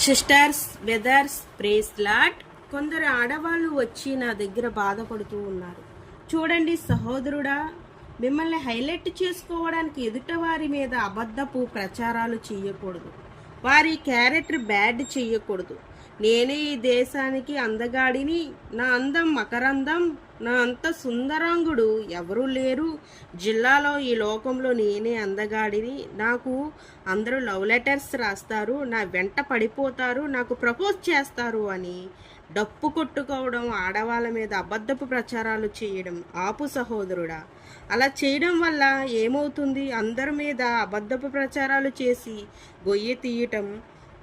Sisters, brothers, praise lot. కొందరు ఆడవాళ్ళు వచ్చి నా దగ్గర బాధపడుతూ ఉన్నారు. చూడండి సహోదరుడా, మిమ్మల్ని హైలైట్ చేసుకోవడానికి ఎదుటవారి మీద అబద్ధపు ప్రచారాలు చేయకూడదు, వారి క్యారెక్టర్ బ్యాడ్ చేయకూడదు. నేనే ఈ దేశానికి అందగాడిని, నా అందం మకరందం, నా అంత సుందరాంగుడు ఎవరూ లేరు, జిల్లాలో ఈ లోకంలో నేనే అందగాడిని, నాకు అందరూ లవ్ లెటర్స్ రాస్తారు, నా వెంట పడిపోతారు, నాకు ప్రపోజ్ చేస్తారు అని డప్పు కొట్టుకోవడం, ఆడవాళ్ళ మీద అబద్ధపు ప్రచారాలు చేయడం ఆపు సహోదరుడా. అలా చేయడం వల్ల ఏమవుతుంది? అందరి మీద అబద్ధపు ప్రచారాలు చేసి గొయ్యి తీయటం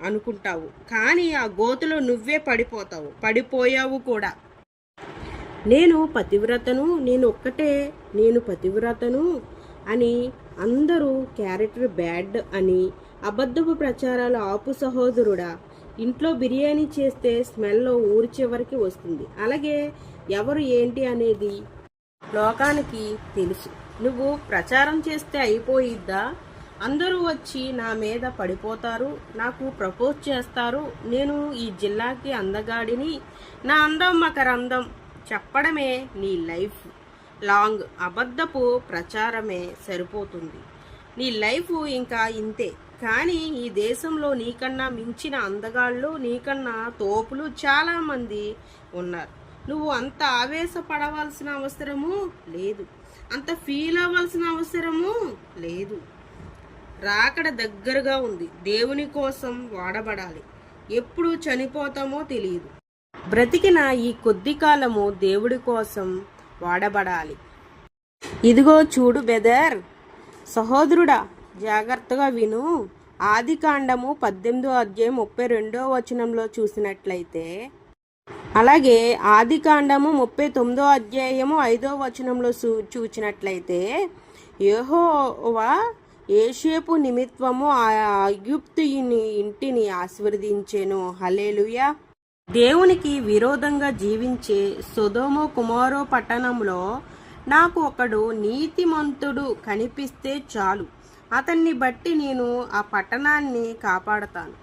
అనుకుంటావు, కానీ ఆ గోతులో నువ్వే పడిపోయావు కూడా. నేను పతివ్రతను, నేను పతివ్రతను అని అందరూ క్యారెక్టర్ బ్యాడ్ అని అబద్ధపు ప్రచారాలు ఆపు సహోదరుడా. ఇంట్లో బిర్యానీ చేస్తే స్మెల్ ఊరి చివరికి వస్తుంది, అలాగే ఎవరు ఏంటి అనేది లోకానికి తెలుసు. నువ్వు ప్రచారం చేస్తే అయిపోయిద్దా? అందరూ వచ్చి నా మీద పడిపోతారు, నాకు ప్రపోజ్ చేస్తారు, నేను ఈ జిల్లాకి అందగాడిని, నా అందం మకరందం చెప్పడమే నీ లైఫ్ లాంగ్ అబద్ధపు ప్రచారమే సరిపోతుంది. నీ లైఫ్ ఇంకా ఇంతే. కానీ ఈ దేశంలో నీకన్నా మించిన అందగాళ్ళు, నీకన్నా తోపులు చాలామంది ఉన్నారు. నువ్వు అంత ఆవేశపడవలసిన అవసరము లేదు, అంత ఫీల్ అవ్వాల్సిన అవసరము లేదు. రాకడ దగ్గరగా ఉంది. దేవుని కోసం వాడబడాలి. ఎప్పుడు చనిపోతామో తెలియదు. బ్రతికిన ఈ కొద్ది కాలము దేవుడి కోసం వాడబడాలి. ఇదిగో చూడు బెదర్, సహోదరుడా, జాగ్రత్తగా విను. ఆదికాండము 18:32 చూసినట్లయితే, అలాగే ఆదికాండము 39:5 చూసినట్లయితే, యెహోవా యోసేపు నిమిత్తము ఆ ఐగుప్తీయుని ఇంటిని ఆశీర్వదించెను. హల్లెలూయా. దేవునికి విరోధంగా జీవించే సొదొమ కుమారో పట్టణంలో నాకు ఒకడు నీతిమంతుడు కనిపిస్తే చాలు, అతన్ని బట్టి నేను ఆ పట్టణాన్ని కాపాడతాను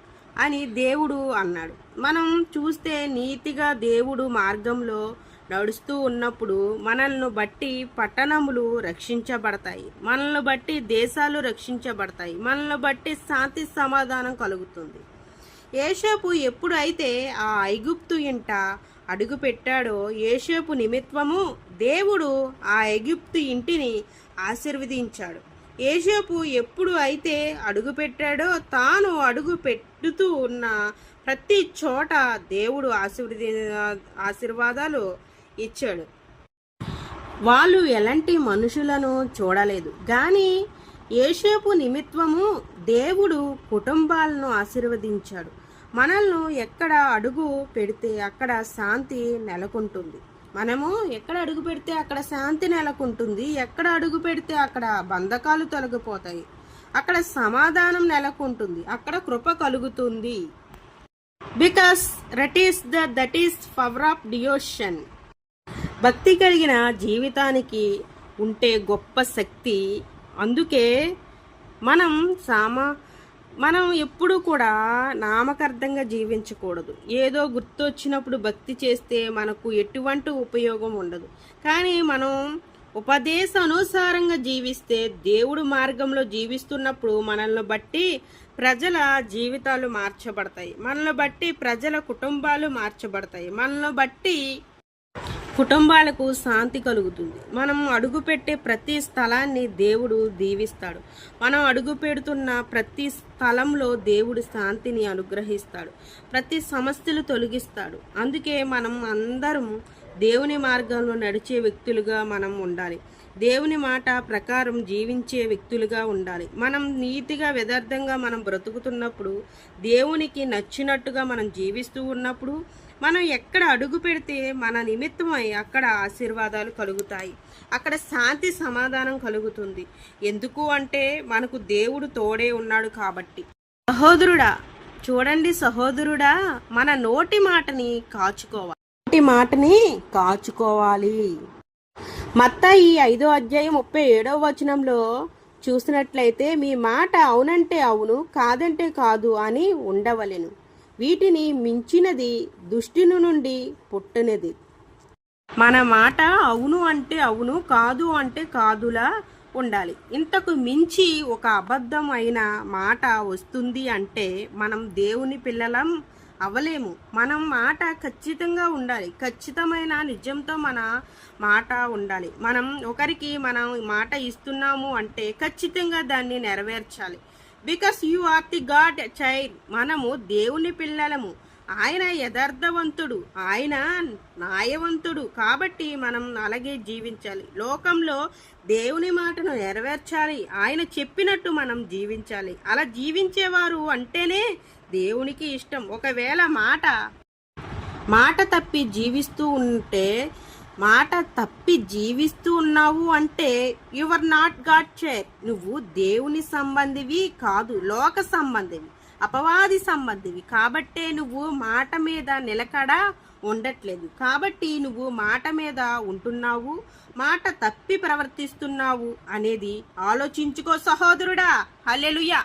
అని దేవుడు అన్నాడు. మనం చూస్తే నీతిగా దేవుడు మార్గంలో నడుస్తూ ఉన్నప్పుడు మనల్ని బట్టి పట్టణములు రక్షించబడతాయి, మనల్ని బట్టి దేశాలు రక్షించబడతాయి, మనల్ని బట్టి శాంతి సమాధానం కలుగుతుంది. యోసేపు ఎప్పుడు అయితే ఆ ఐగుప్తు ఇంట అడుగు పెట్టాడో, యోసేపు నిమిత్తము దేవుడు ఆ ఐగుప్తు ఇంటిని ఆశీర్వదించాడు. యోసేపు ఎప్పుడు అయితే అడుగు పెట్టాడో, తాను అడుగు పెట్టుతూ ఉన్న ప్రతి చోట దేవుడు ఆశీర్వాదాలు ఇచ్చాడు. వాళ్ళు ఎలాంటి మనుషులను చూడలేదు, కానీ యోసేపు నిమిత్తము దేవుడు కుటుంబాలను ఆశీర్వదించాడు. మనల్ని ఎక్కడ అడుగు పెడితే అక్కడ శాంతి నెలకొంటుంది. మనము ఎక్కడ అడుగు పెడితే అక్కడ శాంతి నెలకొంటుంది. ఎక్కడ అడుగు పెడితే అక్కడ బంధకాలు తొలగిపోతాయి, అక్కడ సమాధానం నెలకొంటుంది, అక్కడ కృప కలుగుతుంది. Because that is power of devotion. భక్తి కలిగిన జీవితానికి ఉంటే గొప్ప శక్తి. అందుకే మనం ఎప్పుడు కూడా నామకార్థంగా జీవించకూడదు. ఏదో గుర్తొచ్చినప్పుడు భక్తి చేస్తే మనకు ఎటువంటి ఉపయోగం ఉండదు. కానీ మనం ఉపదేశానుసారంగా జీవిస్తే, దేవుడు మార్గంలో జీవిస్తున్నప్పుడు మనల్ని బట్టి ప్రజల జీవితాలు మార్చబడతాయి, మనల్ని బట్టి ప్రజల కుటుంబాలు మార్చబడతాయి, మనల్ని బట్టి కుటుంబాలకు శాంతి కలుగుతుంది. మనం అడుగుపెట్టే ప్రతి స్థలాన్ని దేవుడు దీవిస్తాడు. మనం అడుగు పెడుతున్న ప్రతి స్థలంలో దేవుడు శాంతిని అనుగ్రహిస్తాడు, ప్రతి సమస్యలు తొలగిస్తాడు. అందుకే మనం అందరం దేవుని మార్గంలో నడిచే వ్యక్తులుగా మనం ఉండాలి. దేవుని మాట ప్రకారం జీవించే వ్యక్తులుగా ఉండాలి. మనం నీతిగా యథార్థంగా మనం బ్రతుకుతున్నప్పుడు, దేవునికి నచ్చినట్టుగా మనం జీవిస్తూ ఉన్నప్పుడు, మనం ఎక్కడ అడుగు పెడితే మన నిమిత్తమై అక్కడ ఆశీర్వాదాలు కలుగుతాయి, అక్కడ శాంతి సమాధానం కలుగుతుంది. ఎందుకు అంటే మనకు దేవుడు తోడే ఉన్నాడు కాబట్టి. సహోదరుడా, చూడండి సహోదరుడా, మన నోటి మాటని కాచుకోవాలి. మత్తయి 5:37 చూసినట్లయితే, మీ మాట అవునంటే అవును, కాదంటే కాదు అని ఉండవలెను. వీటిని మించినది దుష్టుని నుండి పుట్టినది. మన మాట అవును అంటే అవును, కాదు అంటే కాదులా ఉండాలి. ఇంతకు మించి ఒక అబద్ధం అయిన మాట వస్తుంది అంటే మనం దేవుని పిల్లలం అవ్వలేము. మనం మాట ఖచ్చితంగా ఉండాలి. ఖచ్చితమైన నిజంతో మన మాట ఉండాలి. మనం ఒకరికి మనం మాట ఇస్తున్నాము అంటే ఖచ్చితంగా దాన్ని నెరవేర్చాలి. Because you are the God child. మనము దేవుని పిల్లలము. ఆయన యథార్థవంతుడు, ఆయన న్యాయవంతుడు. కాబట్టి మనం అలాగే జీవించాలి. లోకంలో దేవుని మాటను నెరవేర్చాలి. ఆయన చెప్పినట్టు మనం జీవించాలి. అలా జీవించేవారు అంటేనే దేవునికి ఇష్టం. ఒకవేళ మాట తప్పి జీవిస్తూ ఉన్నావు అంటే you are not God child. నువ్వు దేవుని సంబంధివి కాదు, లోక సంబంధివి, అపవాది సంబంధివి. కాబట్టే నువ్వు మాట మీద నిలకడ ఉండట్లేదు. కాబట్టి నువ్వు మాట మీద ఉంటున్నావు, మాట తప్పి ప్రవర్తిస్తున్నావు అనేది ఆలోచించుకో సహోదరుడా. హల్లెలూయా.